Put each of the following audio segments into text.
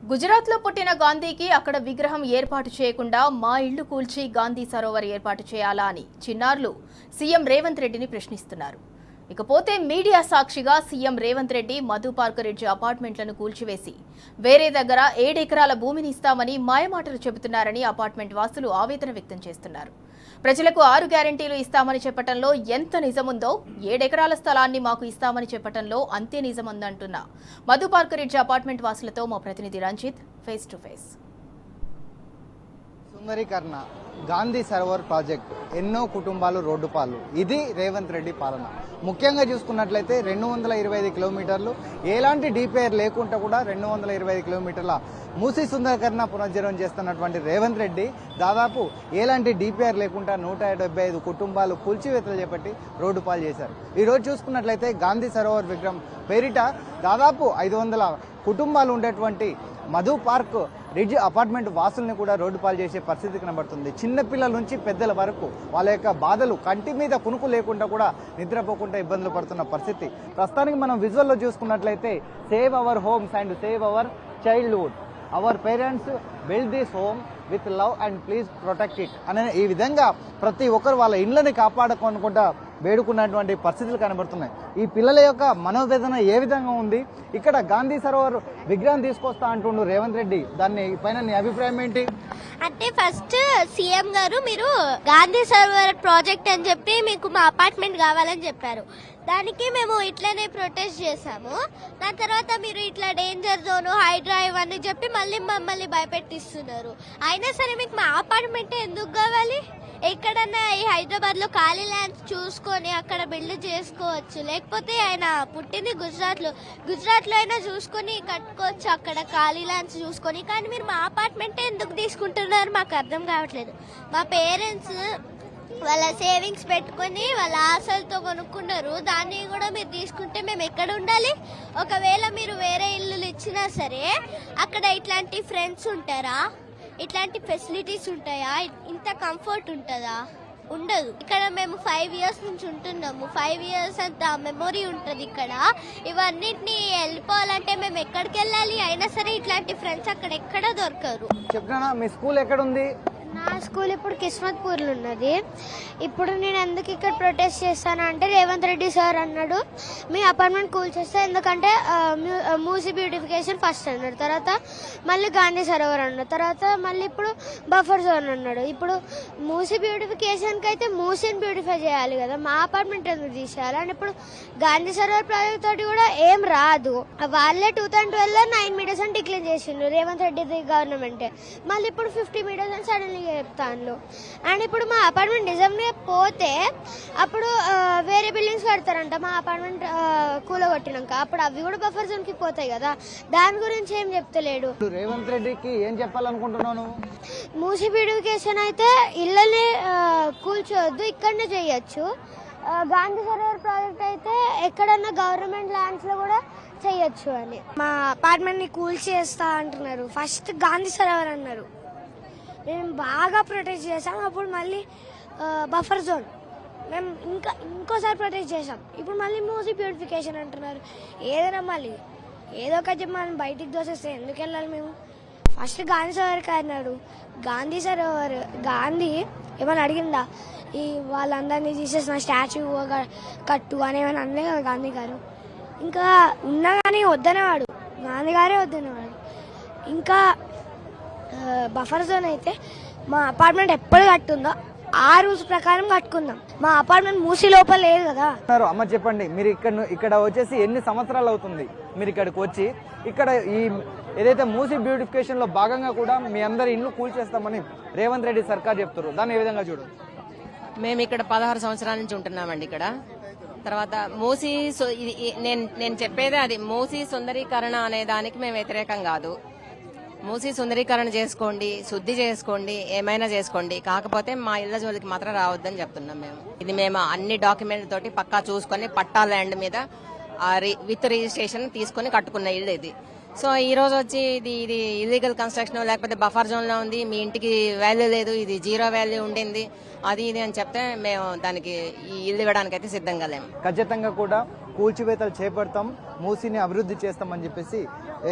గుజరాత్లో పుట్టిన గాంధీకి అక్కడ విగ్రహం ఏర్పాటు చేయకుండా మా ఇళ్లు కూల్చి గాంధీ సరోవర్ ఏర్పాటు చేయాలా అని చిన్నారులు సీఎం రేవంత్ రెడ్డిని ప్రశ్నిస్తున్నారు. ఇకపోతే మీడియా సాక్షిగా CM Revanth Reddy Madhu park ridge అపార్ట్మెంట్లను కూల్చివేసి వేరే దగ్గర 7 ఎకరాల భూమిని ఇస్తామని మాయమాటలు చెబుతున్నారని అపార్ట్మెంట్ వాసులు ఆవేదన వ్యక్తం చేస్తున్నారు. ప్రజలకు 6 గ్యారెంటీలు ఇస్తామని చెప్పటంలో ఎంత నిజముందో 7 ఎకరాల స్థలాన్ని మాకు ఇస్తామని చెప్పటంలో అంతే నిజముందంటున్న మధు పార్క్ రిడ్జ్ అపార్ట్మెంట్ వాసులతో మా ప్రతినిధి రంజిత్ ఫేస్ టు ఫేస్. సుందరీకరణ, గాంధీ సరోవర్ ప్రాజెక్ట్, ఎన్నో కుటుంబాలు రోడ్డు పాలు. ఇది రేవంత్ రెడ్డి పాలన. ముఖ్యంగా చూసుకున్నట్లయితే 225 కిలోమీటర్లు ఎలాంటి డిపిఆర్ లేకుండా కూడా 225 కిలోమీటర్ల మూసీ సుందరీకరణ పునరుజ్జీవనం చేస్తున్నటువంటి రేవంత్ రెడ్డి దాదాపు ఎలాంటి డిపిఆర్ లేకుండా 175 కుటుంబాలు కూల్చివేతలు చేపట్టి రోడ్డు పాలు చేశారు. ఈరోజు చూసుకున్నట్లయితే గాంధీ సరోవర్ విగ్రహం పేరిట దాదాపు 500 కుటుంబాలు ఉండేటువంటి మధు పార్క్ రిడ్జ్ అపార్ట్మెంట్ వాసుల్ని కూడా రోడ్డు పాలు చేసే పరిస్థితి కనబడుతుంది. చిన్నపిల్లల నుంచి పెద్దల వరకు వాళ్ళ యొక్క బాధలు, కంటి మీద కునుకు లేకుండా కూడా నిద్రపోకుండా ఇబ్బందులు పడుతున్న పరిస్థితి. ప్రస్తుతానికి మనం విజువల్లో చూసుకున్నట్లయితే save our homes and save our childhood, our parents build this home with love and please protect it అనే ఈ విధంగా ప్రతి ఒక్కరు వాళ్ళ ఇళ్లని కాపాడుకోనుకుంటా వేడుకున్నటువంటి పరిస్థితులు కనబడుతున్నాయి. ఈ పిల్లల యొక్క మనోవేదన ఏ విధంగా ఉంది? ఇక్కడ గాంధీ సరోవర్ విగ్రహం తీసుకొస్తా అంటుండు రేవంత్ రెడ్డి, దాన్ని పైన నీ అభిప్రాయం ఏంటి? అంటే ఫస్ట్ సీఎం గారు మీరు గాంధీ సరోవర్ ప్రాజెక్ట్ అని చెప్పి మీకు మా అపార్ట్మెంట్ కావాలని చెప్పారు. దానికి మేము ఇట్లనే ప్రొటెస్ట్ చేసాము. దాని తర్వాత మీరు ఇట్లా డేంజర్ జోన్, హైడ్రా ఇవన్నీ చెప్పి మళ్ళీ మమ్మల్ని భయపెట్టిస్తున్నారు. అయినా సరే మీకు మా అపార్ట్మెంట్ ఎందుకు కావాలి? ఎక్కడన్నా ఈ హైదరాబాద్ లో ఖాళీ ల్యాండ్స్ చూసుకొని అక్కడ బిల్డ్ చేసుకోవచ్చు. లేకపోతే ఆయన పుట్టింది గుజరాత్ లో అయినా చూసుకొని కట్టుకోవచ్చు అక్కడ ఖాళీ ల్యాండ్స్ చూసుకొని. కానీ మీరు మా అపార్ట్మెంట్ ఎందుకు తీసుకుంటున్నారు మాకు అర్థం కావట్లేదు. మా పేరెంట్స్ వాళ్ళ సేవింగ్స్ పెట్టుకొని వాళ్ళ ఆశలతో కొనుక్కున్నారు. దాన్ని కూడా మీరు తీసుకుంటే మేము ఎక్కడ ఉండాలి? ఒకవేళ మీరు వేరే ఇల్లులు ఇచ్చినా సరే అక్కడ ఇట్లాంటి ఫ్రెండ్స్ ఉంటారా? ఇట్లాంటి ఫెసిలిటీస్ ఉంటాయా? ఇంత కంఫర్ట్ ఉంటుందా? ఉండదు. ఇక్కడ మేము 5 years నుంచి ఉంటున్నాము. 5 years అంత మెమొరీ ఉంటుంది ఇక్కడ. ఇవన్నిటిని వెళ్ళిపోవాలంటే మేము ఎక్కడికి వెళ్ళాలి? అయినా సరే ఇట్లాంటి ఫ్రెండ్స్ అక్కడ ఎక్కడ దొరకరు. చెప్పనా, మీ స్కూల్ ఎక్కడ ఉంది? నా స్కూల్ ఇప్పుడు కిస్మత్పూర్లో ఉన్నది. ఇప్పుడు నేను ఎందుకు ఇక్కడ ప్రొటెస్ట్ చేస్తాను అంటే రేవంత్ రెడ్డి సార్ అన్నాడు మీ అపార్ట్మెంట్ కూల్చేస్తే, ఎందుకంటే మూసీ బ్యూటిఫికేషన్ ఫస్ట్ అన్నాడు, తర్వాత మళ్ళీ గాంధీ సరోవర్ అన్నాడు, తర్వాత మళ్ళీ ఇప్పుడు బఫర్ జోన్ అన్నాడు. ఇప్పుడు మూసీ బ్యూటిఫికేషన్కి అయితే మూసీని బ్యూటిఫై చేయాలి కదా, మా అపార్ట్మెంట్ ఎందుకు తీసేయాలి? అని ఇప్పుడు గాంధీ సరోవర్ ప్రాజెక్ట్ తోటి కూడా ఏం రాదు. వాళ్ళే 2012లో 9 meters అని డిక్లేర్ చేసిండ్రు రేవంత్ రెడ్డి గవర్నమెంటే. మళ్ళీ ఇప్పుడు 50 meters అని సడన్లీ చెప్తాను. అండ్ ఇప్పుడు మా అపార్ట్మెంట్ నిజంగా పోతే అప్పుడు వేరే బిల్డింగ్స్ కడతారంట మా అపార్ట్మెంట్ కూలగొట్టినాక. అప్పుడు అవి కూడా బఫర్ జోన్ కి పోతాయి కదా, దాని గురించి ఏం చెప్తలేడు. రేవంత్ రెడ్డికి ఏం చెప్పాలనుకుంటున్నాను? మూసీ బ్యూటిఫికేషన్ అయితే ఇళ్ళని కూల్చోవద్దు, ఇక్కడనే చేయొచ్చు. గాంధీ సరోవర్ ప్రాజెక్ట్ అయితే ఎక్కడన్నా గవర్నమెంట్ ల్యాండ్స్ లో కూడా చేయొచ్చు అని. మా అపార్ట్మెంట్ ని కూల్చేస్తా అంటున్నారు. ఫస్ట్ గాంధీ సరోవర్ అన్నారు, మేము బాగా ప్రొటెస్ట్ చేసాం. అప్పుడు మళ్ళీ బఫర్ జోన్ మేము ఇంకోసారి ప్రొటెస్ట్ చేసాం. ఇప్పుడు మళ్ళీ మూసీ బ్యూటిఫికేషన్ అంటున్నారు. ఏదైనా మళ్ళీ ఏదో ఒకటి మనం బయటికి దోసేస్తే ఎందుకు వెళ్ళాలి మేము? ఫస్ట్ గాంధీ సరోవర్కి అన్నాడు. గాంధీ సరోవర్ గాంధీ ఏమైనా అడిగిందా ఈ వాళ్ళందరినీ తీసేసిన స్టాచ్యూ కట్టు అని ఏమైనా అనలే కదా గాంధీ గారు. ఇంకా ఉన్నా కానీ వద్దనేవాడు, గాంధీ గారే వద్దనేవాడు. ఇంకా బఫర్ జోన్ అయితే మా అపార్ట్మెంట్ ఎప్పుడు కట్టుందో ఆ రూల్స్ ప్రకారం కట్టుకుందాం. మా అపార్ట్మెంట్ మూసి లోపల లేదు కదా. అమ్మ చెప్పండి, మీరు ఇక్కడ వచ్చేసి ఎన్ని సంవత్సరాలు అవుతుంది మీరు ఇక్కడికి వచ్చి? ఇక్కడ ఈ ఏదైతే మూసీ బ్యూటిఫికేషన్ లో భాగంగా కూడా మీ అందరి ఇల్లు కూల్చేస్తామని రేవంత్ రెడ్డి సర్కార్ చెప్తారు, దాన్ని ఏ విధంగా చూడదు? మేము ఇక్కడ 16 సంవత్సరాల నుంచి ఉంటున్నామండి ఇక్కడ. తర్వాత మూసీ నేను చెప్పేదే అది, మూసీ సుందరీకరణ అనే దానికి మేము వ్యతిరేకం కాదు. మూసీ సుందరీకరణ చేసుకోండి, శుద్ధి చేసుకోండి, ఏమైనా చేసుకోండి, కాకపోతే మా ఇళ్ల జోలికి మాత్రం రావద్దని చెప్తున్నాం మేము. ఇది మేము అన్ని డాక్యుమెంట్ తోటి పక్కా చూసుకొని పట్టా ల్యాండ్ మీద విత్ రిజిస్ట్రేషన్ తీసుకుని కట్టుకున్న ఇల్లు ఇది. సో ఈ రోజు వచ్చి ఇది ఇల్లీగల్ కన్స్ట్రక్షన్ లేకపోతే బఫర్ జోన్ లో ఉంది, మీ ఇంటికి వాల్యూ లేదు, ఇది 0 వాల్యూ ఉండింది, అది ఇది అని చెప్తే మేము దానికి ఈ ఇల్లు ఇవ్వడానికి అయితే సిద్ధంగా లేము. ఖచ్చితంగా కూడా కూల్చివేతలు చేపడతాం, మూసీని అభివృద్ధి చేస్తామని చెప్పేసి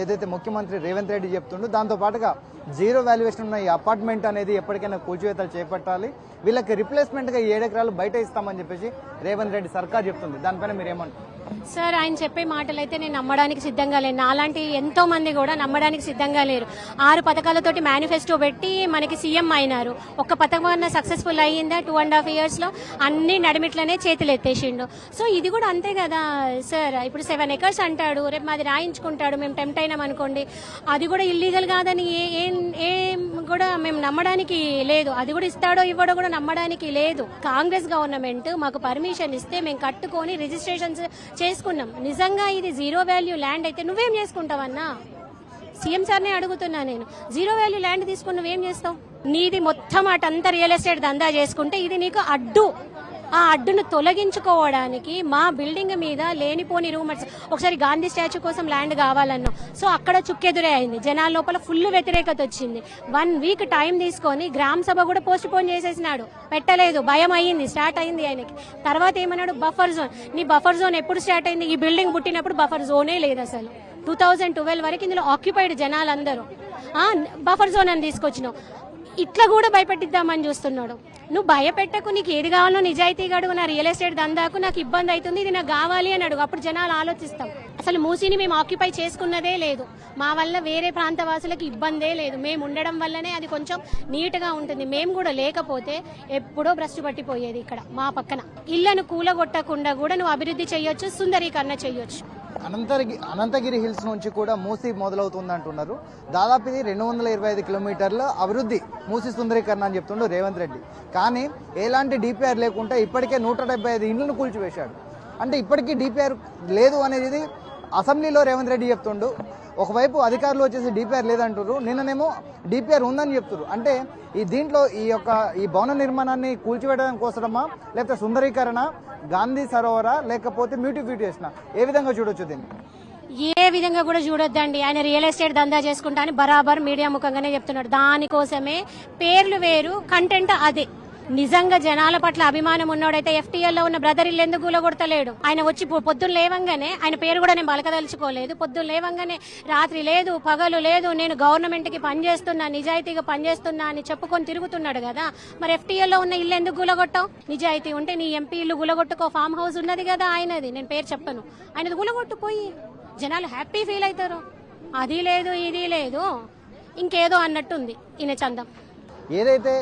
ఏదైతే ముఖ్యమంత్రి రేవంత్ రెడ్డి చెప్తుండో దాంతో పాటుగా జీరో వాల్యుయేషన్ ఉన్న ఈ అపార్ట్మెంట్ అనేది ఎప్పటికైనా కూల్చివేతలు చేపట్టాలి, వీళ్ళకి రిప్లేస్మెంట్గా 7 ఎకరాలు బయట ఇస్తామని చెప్పేసి రేవంత్ రెడ్డి సర్కార్ చెప్తుంది. దానిపైన మీరు ఏమంటారు? సార్, ఆయన చెప్పే మాటలు అయితే నేను నమ్మడానికి సిద్ధంగా లేను. నాలాంటి ఎంతో మంది కూడా నమ్మడానికి సిద్ధంగా లేరు. 6 పథకాలతోటి మేనిఫెస్టో పెట్టి మనకి సీఎం అయినారు. ఒక్క పథకం అన్న సక్సెస్ఫుల్ అయ్యిందా? 2.5 years లో అన్ని నడిమిట్లనే చేతులు ఎత్తేసిండు. సో ఇది కూడా అంతే కదా సార్. ఇప్పుడు 7 acres అంటాడు, రేపు మాది రాయించుకుంటాడు, మేము టెంప్ట్ అయినాం అనుకోండి, అది కూడా ఇల్లీగల్ కాదని ఏం కూడా మేము నమ్మడానికి లేదు. అది కూడా ఇస్తాడో ఇవ్వడో కూడా నమ్మడానికి లేదు. కాంగ్రెస్ గవర్నమెంట్ మాకు పర్మిషన్ ఇస్తే మేము కట్టుకొని రిజిస్ట్రేషన్స్ చేసుకున్నాం. నిజంగా ఇది జీరో వాల్యూ ల్యాండ్ అయితే నువ్వేం చేసుకుంటావన్నా? సీఎం సార్నే అడుగుతున్నా నేను. జీరో వాల్యూ ల్యాండ్ తీసుకుని నువ్వేం చేస్తావు? నీది మొత్తం అటంతా రియల్ ఎస్టేట్ దందా చేసుకుంటే ఇది నీకు అడ్డు. ఆ అడ్డును తొలగించుకోవడానికి మా బిల్డింగ్ మీద లేనిపోని రూమర్స్. ఒకసారి గాంధీ స్టాచ్యూ కోసం ల్యాండ్ కావాలన్నాం, సో అక్కడ చుక్కెదురే అయింది. జనాల లోపల ఫుల్ వ్యతిరేకత వచ్చింది. 1 week టైం తీసుకొని గ్రామ సభ కూడా పోస్ట్ పోన్ చేసేసినాడు, పెట్టలేదు. భయం అయ్యింది, స్టార్ట్ అయింది ఆయనకి. తర్వాత ఏమన్నాడు? Buffer zone. నీ బఫర్ జోన్ ఎప్పుడు స్టార్ట్ అయింది? ఈ బిల్డింగ్ పుట్టినప్పుడు బఫర్ జోనే లేదు అసలు. 2012 వరకు ఇందులో ఆక్యుపైడ్ జనాలందరూ. బఫర్ జోన్ అని తీసుకొచ్చినావు. ఇట్లా కూడా భయపెట్టిద్దామని చూస్తున్నాడు. నువ్వు భయపెట్టకు, నీకు ఏది కావాలో నిజాయితీగా అడుగు. నా రియల్ ఎస్టేట్ దందాకు నాకు ఇబ్బంది అవుతుంది, ఇది నాకు కావాలి అని అడుగు. అప్పుడు జనాలు ఆలోచిస్తాం. అసలు మూసీని మేము ఆక్యుపై చేసుకున్నదే లేదు. మా వల్ల వేరే ప్రాంత వాసులకు ఇబ్బందే లేదు. మేము ఉండడం వల్లనే అది కొంచెం నీట్ గా ఉంటుంది. మేము కూడా లేకపోతే ఎప్పుడో భ్రష్టు పట్టిపోయేది. ఇక్కడ మా పక్కన ఇళ్లను కూలగొట్టకుండా కూడా నువ్వు అభివృద్ధి చేయొచ్చు, సుందరీకరణ చేయొచ్చు. అనంతగిరి హిల్స్ నుంచి కూడా మూసీ మొదలవుతుంది అంటున్నారు. దాదాపు ఇది 225 కిలోమీటర్ల అభివృద్ధి, మూసీ సుందరీకరణ అని చెప్తుండ్రు రేవంత్ రెడ్డి. కానీ ఎలాంటి డిపిఆర్ లేకుండా ఇప్పటికే 175 ఇండ్లను కూల్చివేశాడు. అంటే ఇప్పటికీ డిపిఆర్ లేదు అనేది అసెంబ్లీలో రేవంత్ రెడ్డి చెప్తుండు. ఒకవైపు అధికారులు వచ్చేసి డిపిఆర్ లేదంటారు, నిన్ననేమో డిపిఆర్ ఉందని చెప్తారు. అంటే దీంట్లో ఈ భవన నిర్మాణాన్ని కూల్చివేయడం కోసమా, లేకపోతే సుందరీకరణ, గాంధీ సరోవరా, లేకపోతే బ్యూటిఫికేషన్, ఏ విధంగా చూడొచ్చు దీన్ని? ఏ విధంగా కూడా చూడొద్దండి. ఆయన రియల్ ఎస్టేట్ దందా చేసుకుంటా అని బరాబర్ మీడియా ముఖంగానే చెప్తున్నాడు. దానికోసమే పేర్లు వేరు, కంటెంట్ అదే. నిజంగా జనాల పట్ల అభిమానం ఉన్నోడైతే FTL లో ఉన్న బ్రదర్ ఇల్లు ఎందుకు కూలగొడతలేడు? ఆయన వచ్చి పొద్దున్న లేవంగానే, ఆయన పేరు కూడా నేను బలకదలుచుకోలేదు, పొద్దున్న లేవంగానే రాత్రి లేదు పగలు లేదు నేను గవర్నమెంట్ కి పనిచేస్తున్నా, నిజాయితీగా పనిచేస్తున్నా అని చెప్పుకొని తిరుగుతున్నాడు కదా. మరి FTL లో ఉన్న ఇల్లు ఎందుకు కూలగొట్టావు? నిజాయితీ ఉంటే నీ MP ఇల్లు కూలగొట్టుకో. ఫామ్ హౌస్ ఉన్నది కదా ఆయనది, నేను పేరు చెప్పను, ఆయనది కూలగొట్టుపోయి జనాలు హ్యాపీ ఫీల్ అవుతారు. అది లేదు ఇది లేదు ఇంకేదో అన్నట్టుంది ఈయన చందం. ఏదైతే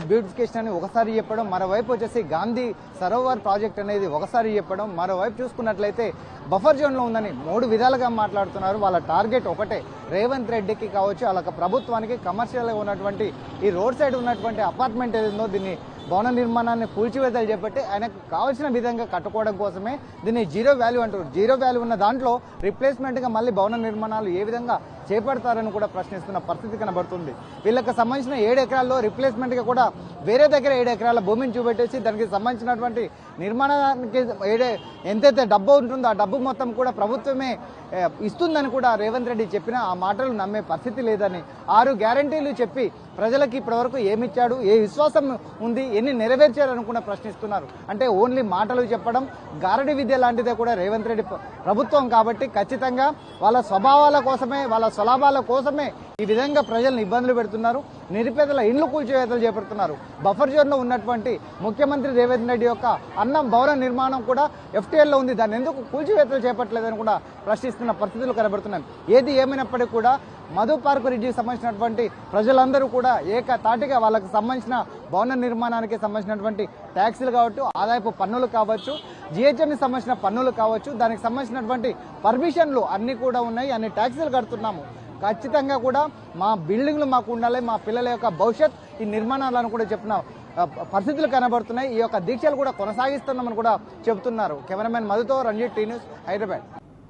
బ్యూటిఫికేషన్ అని ఒకసారి చెప్పడం, మరోవైపు వచ్చేసి గాంధీ సరోవర్ ప్రాజెక్ట్ అనేది ఒకసారి చెప్పడం, మరోవైపు చూసుకున్నట్లయితే బఫర్ జోన్లో ఉందని 3 విధాలుగా మాట్లాడుతున్నారు. వాళ్ళ టార్గెట్ ఒకటే, రేవంత్ రెడ్డికి కావచ్చు వాళ్ళ ప్రభుత్వానికి కమర్షియల్గా ఉన్నటువంటి ఈ రోడ్ సైడ్ ఉన్నటువంటి అపార్ట్మెంట్ ఏదో దీన్ని భవన నిర్మాణాన్ని కూల్చివేతలు చేపట్టి ఆయనకు కావాల్సిన విధంగా కట్టుకోవడం కోసమే దీన్ని జీరో వాల్యూ అంటారు. జీరో వాల్యూ ఉన్న దాంట్లో రిప్లేస్మెంట్గా మళ్ళీ భవన నిర్మాణాలు ఏ విధంగా చేపడతారని కూడా ప్రశ్నిస్తున్న పరిస్థితి కనబడుతుంది. వీళ్ళకి సంబంధించిన 7 ఎకరాల్లో రిప్లేస్మెంట్గా కూడా వేరే దగ్గర 7 ఎకరాల భూమిని చూపెట్టేసి దానికి సంబంధించినటువంటి నిర్మాణానికి ఎంతైతే డబ్బు ఉంటుందో ఆ డబ్బు మొత్తం కూడా ప్రభుత్వమే ఇస్తుందని కూడా రేవంత్ రెడ్డి చెప్పిన ఆ మాటలు నమ్మే పరిస్థితి లేదని, 6 గ్యారంటీలు చెప్పి ప్రజలకు ఇప్పటివరకు ఏమిచ్చాడు, ఏ విశ్వాసం ఉంది, ఎన్ని నెరవేర్చారని కూడా ప్రశ్నిస్తున్నారు. అంటే ఓన్లీ మాటలు చెప్పడం, గారడి విద్య లాంటిదే కూడా రేవంత్ రెడ్డి ప్రభుత్వం కాబట్టి ఖచ్చితంగా వాళ్ళ స్వభావాల కోసమే, వాళ్ళ స్వలాభాల కోసమే ఈ విధంగా ప్రజలను ఇబ్బందులు పెడుతున్నారు. నిరుపేదల ఇండ్లు కూల్చివేతలు చేపడుతున్నారు. బఫర్ జోన్ లో ఉన్నటువంటి ముఖ్యమంత్రి రేవంత్ రెడ్డి యొక్క అన్నం భవన నిర్మాణం కూడా FTL లో ఉంది, దాన్ని ఎందుకు కూల్చివేతలు చేపట్టలేదని కూడా ప్రశ్నిస్తున్న పరిస్థితులు కనబడుతున్నాయి. ఏది ఏమైనప్పటికీ కూడా మధు పార్క్ రిడ్జికి సంబంధించినటువంటి ప్రజలందరూ కూడా ఏకతాటిగా వాళ్ళకి సంబంధించిన భవన నిర్మాణానికి సంబంధించినటువంటి ట్యాక్సీలు కావచ్చు, ఆదాయపు పన్నులు కావచ్చు, GHMకి సంబంధించిన పన్నులు కావచ్చు, దానికి సంబంధించినటువంటి పర్మిషన్లు అన్ని కూడా ఉన్నాయి, అన్ని ట్యాక్సీలు కడుతున్నాము. ఖచ్చితంగా కూడా మా బిల్డింగ్లు మాకు ఉండాలి, మా పిల్లల యొక్క భవిష్యత్ ఈ నిర్మాణాలను కూడా చెప్పిన పరిస్థితులు కనబడుతున్నాయి. ఈ యొక్క దీక్షలు కూడా కొనసాగిస్తున్నామని కూడా చెబుతున్నారు. కెమెరామెన్ మధుతో రంజిత్, టీ న్యూస్, హైదరాబాద్.